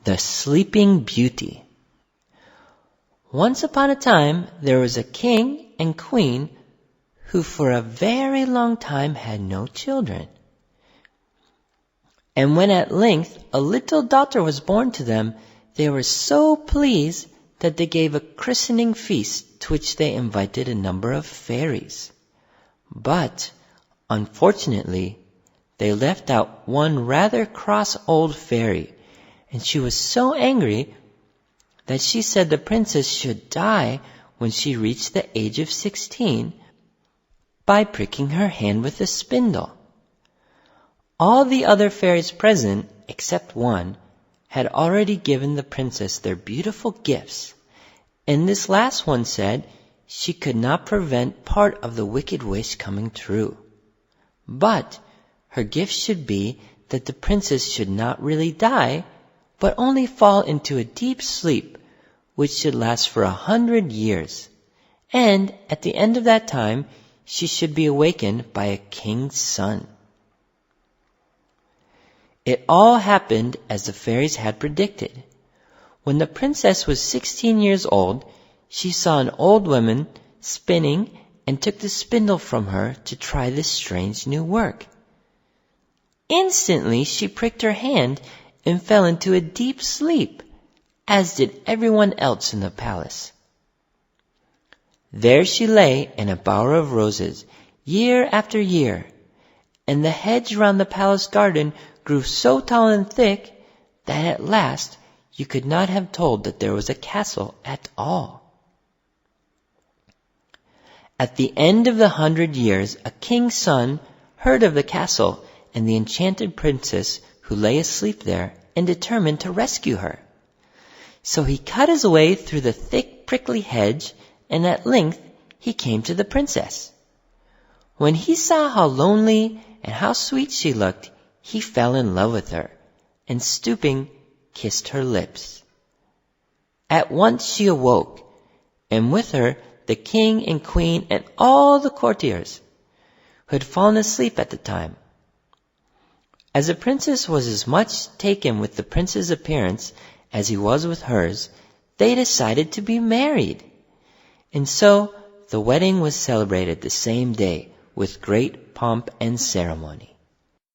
The Sleeping Beauty. Once upon a time, there was a king and queen who for a very long time had no children. And when at length a little daughter was born to them, they were so pleased that they gave a christening feast to which they invited a number of fairies. But, unfortunately, they left out one rather cross old fairy, and she was so angry that she said the princess should die when she reached the age of 16 by pricking her hand with a spindle. All the other fairies present, except one, had already given the princess their beautiful gifts, and this last one said she could not prevent part of the wicked wish coming true. But her gift should be that the princess should not really die, but only fall into a deep sleep, which should last for 100 years. And at the end of that time, she should be awakened by a king's son. It all happened as the fairies had predicted. When the princess was 16 years old, she saw an old woman spinning and took the spindle from her to try this strange new work. Instantly she pricked her hand and fell into a deep sleep, as did everyone else in the palace. There she lay in a bower of roses, year after year, and the hedge round the palace garden grew so tall and thick that at last you could not have told that there was a castle at all. At the end of the 100 years, a king's son heard of the castle and the enchanted princess who lay asleep there, and determined to rescue her. So he cut his way through the thick prickly hedge, and at length he came to the princess. When he saw how lonely and how sweet she looked, he fell in love with her, and stooping, kissed her lips. At once she awoke, and with her the king and queen and all the courtiers, who had fallen asleep at the time. As the princess was as much taken with the prince's appearance as he was with hers, they decided to be married. And so the wedding was celebrated the same day with great pomp and ceremony.